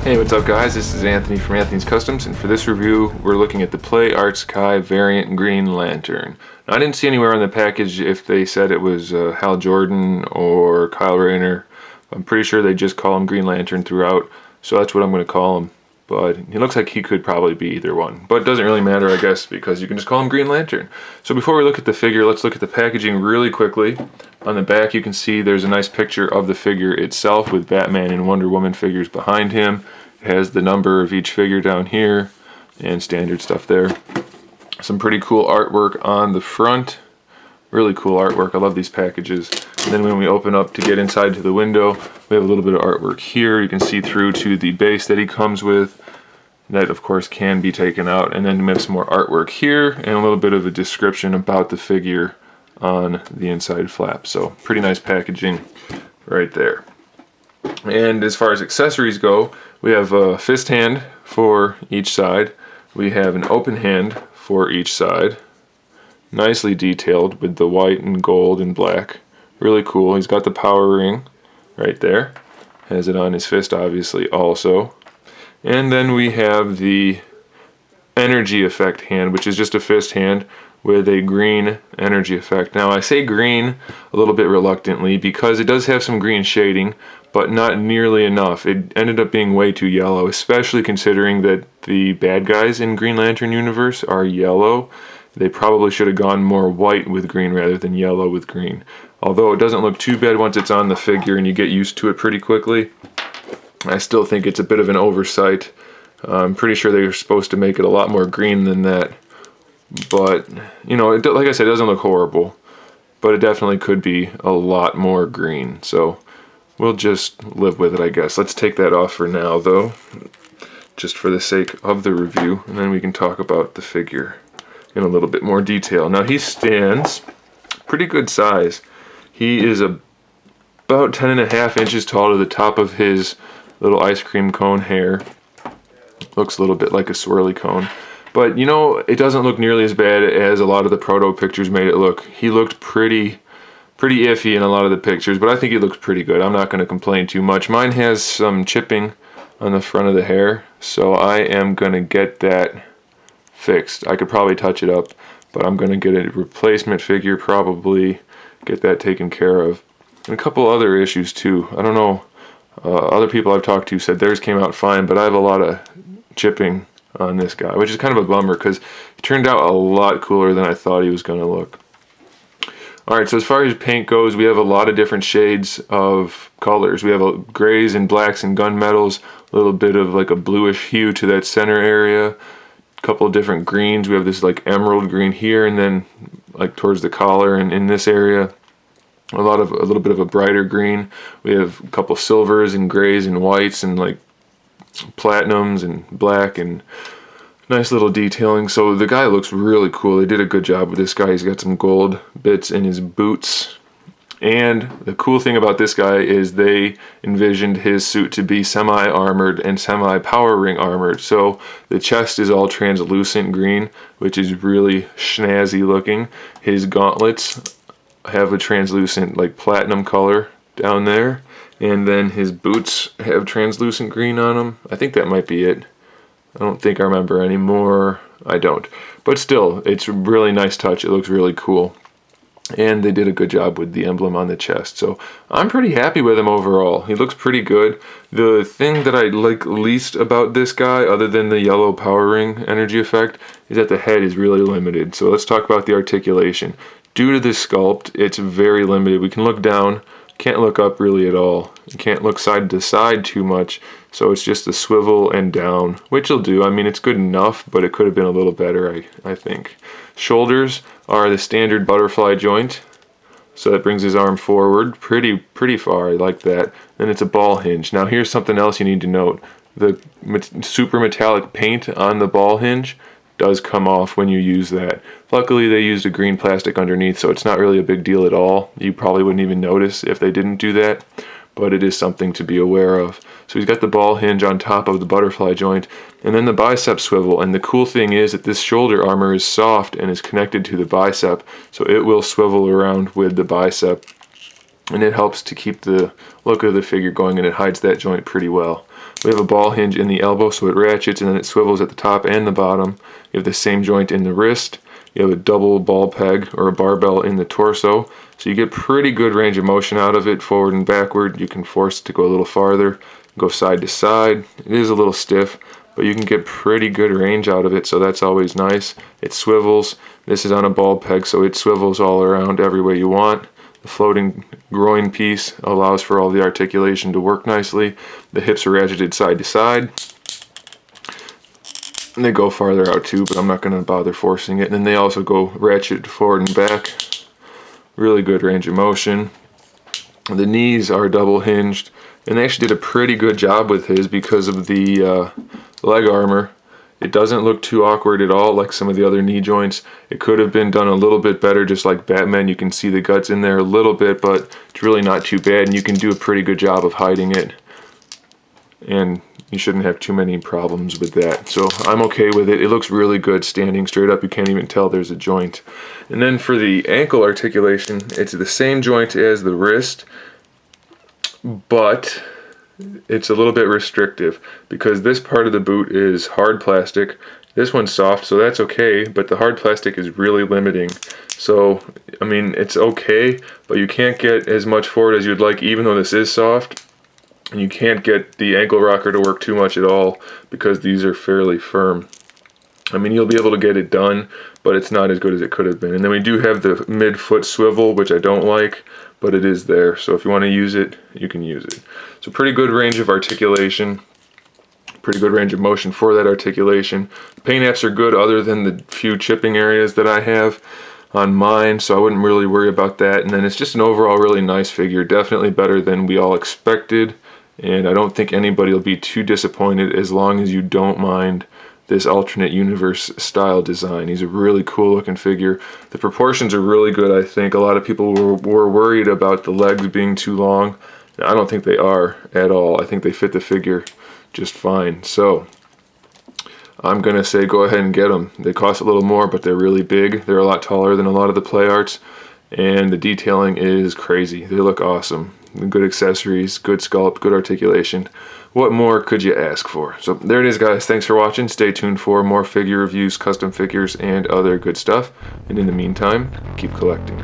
Hey, what's up guys? This is Anthony from Anthony's Customs, and for this review we're looking at the Play Art Sky variant Green Lantern. Now, I didn't see anywhere on the package if they said it was Hal Jordan or Kyle Rayner. I'm pretty sure they just call him Green Lantern throughout, so that's what I'm going to call him. But he looks like he could probably be either one. But it doesn't really matter, I guess, because you can just call him Green Lantern. So before we look at the figure, let's look at the packaging really quickly. On the back you can see there's a nice picture of the figure itself with Batman and Wonder Woman figures behind him. It has the number of each figure down here and standard stuff there. Some pretty cool artwork on the front. Really cool artwork. I love these packages. And then when we open up to get inside to the window, we have a little bit of artwork here. You can see through to the base that he comes with. That of course can be taken out. And then we have some more artwork here and a little bit of a description about the figure on the inside flap. So pretty nice packaging right there. And as far as accessories go, we have a fist hand for each side. We have an open hand for each side. Nicely detailed with the white and gold and black. Really cool. He's got the power ring right there. Has it on his fist obviously also. And then we have the energy effect hand, which is just a fist hand with a green energy effect. Now I say green a little bit reluctantly because it does have some green shading, but not nearly enough. It ended up being way too yellow, especially considering that the bad guys in Green Lantern universe are yellow. They probably should have gone more white with green rather than yellow with green. Although it doesn't look too bad once it's on the figure and you get used to it pretty quickly, I still think it's a bit of an oversight. I'm pretty sure they were supposed to make it a lot more green than that. But, you know, like I said, it doesn't look horrible. But it definitely could be a lot more green. So we'll just live with it, I guess. Let's take that off for now, though, just for the sake of the review. And then we can talk about the figure in a little bit more detail. Now, he stands pretty good size. He is about 10.5 inches tall to the top of his little ice cream cone hair. Looks a little bit like a swirly cone. But, you know, it doesn't look nearly as bad as a lot of the proto pictures made it look. He looked pretty iffy in a lot of the pictures, but I think he looks pretty good. I'm not going to complain too much. Mine has some chipping on the front of the hair, so I am going to get that fixed. I could probably touch it up, but I'm going to get a replacement figure, probably get that taken care of. And a couple other issues too. I don't know, other people I've talked to said theirs came out fine, but I have a lot of chipping on this guy, which is kind of a bummer because he turned out a lot cooler than I thought he was going to look. Alright, so as far as paint goes, we have a lot of different shades of colors. We have grays and blacks and gunmetals, a little bit of like a bluish hue to that center area, a couple of different greens. We have this like emerald green here, and then like towards the collar and in this area, a little bit of a brighter green. We have a couple silvers and grays and whites and like platinums and black and nice little detailing. So the guy looks really cool. They did a good job with this guy. He's got some gold bits in his boots. And the cool thing about this guy is they envisioned his suit to be semi-armored and semi-power ring armored. So the chest is all translucent green, which is really snazzy looking. His gauntlets have a translucent like platinum color down there. And then his boots have translucent green on them. I think that might be it. I don't think I remember anymore. I don't. But still, it's a really nice touch. It looks really cool. And they did a good job with the emblem on the chest. So I'm pretty happy with him overall. He looks pretty good. The thing that I like least about this guy, other than the yellow power ring energy effect, is that the head is really limited. So let's talk about the articulation. Due to this sculpt, it's very limited. We can look down. Can't look up really at all. You can't look side to side too much, so it's just the swivel and down, which will do. I mean, it's good enough, but it could have been a little better, I think. Shoulders are the standard butterfly joint, so that brings his arm forward pretty far. I like that. Then it's a ball hinge. Now here's something else you need to note. The super metallic paint on the ball hinge does come off when you use that. Luckily they used a green plastic underneath, so it's not really a big deal at all. You probably wouldn't even notice if they didn't do that, but it is something to be aware of. So he's got the ball hinge on top of the butterfly joint, and then the bicep swivel. And the cool thing is that this shoulder armor is soft and is connected to the bicep, so it will swivel around with the bicep, and it helps to keep the look of the figure going, and it hides that joint pretty well. We have a ball hinge in the elbow, so it ratchets and then it swivels at the top and the bottom. You have the same joint in the wrist. You have a double ball peg or a barbell in the torso, so you get pretty good range of motion out of it, forward and backward. You can force it to go a little farther, go side to side. It is a little stiff, but you can get pretty good range out of it, so that's always nice. It swivels. This is on a ball peg, so it swivels all around every way you want. The floating groin piece allows for all the articulation to work nicely. The hips are ratcheted side to side. And they go farther out too, but I'm not going to bother forcing it. And then they also go ratchet forward and back. Really good range of motion. The knees are double hinged, and they actually did a pretty good job with his because of the leg armor. It doesn't look too awkward at all like some of the other knee joints. It could have been done a little bit better, just like Batman. You can see the guts in there a little bit, but it's really not too bad, and you can do a pretty good job of hiding it. And you shouldn't have too many problems with that. So I'm okay with it. It looks really good standing straight up. You can't even tell there's a joint. And then for the ankle articulation, it's the same joint as the wrist, but it's a little bit restrictive because this part of the boot is hard plastic. This one's soft, so that's okay, but the hard plastic is really limiting. So, I mean, it's okay, but you can't get as much forward as you'd like, even though this is soft. And you can't get the ankle rocker to work too much at all because these are fairly firm. I mean, you'll be able to get it done, but it's not as good as it could have been. And then we do have the mid-foot swivel, which I don't like, but it is there. So if you want to use it, you can use it. So pretty good range of articulation, pretty good range of motion for that articulation. The pain apps are good other than the few chipping areas that I have on mine, so I wouldn't really worry about that. And then it's just an overall really nice figure, definitely better than we all expected. And I don't think anybody will be too disappointed as long as you don't mind this alternate universe style design. He's a really cool looking figure. The proportions are really good, I think. A lot of people were worried about the legs being too long. I don't think they are at all. I think they fit the figure just fine. So I'm going to say go ahead and get them. They cost a little more, but they're really big. They're a lot taller than a lot of the Play Arts, and the detailing is crazy. They look awesome. Good accessories, good sculpt, good articulation. What more could you ask for? So there it is, guys. Thanks for watching. Stay tuned for more figure reviews, custom figures, and other good stuff. And in the meantime, keep collecting.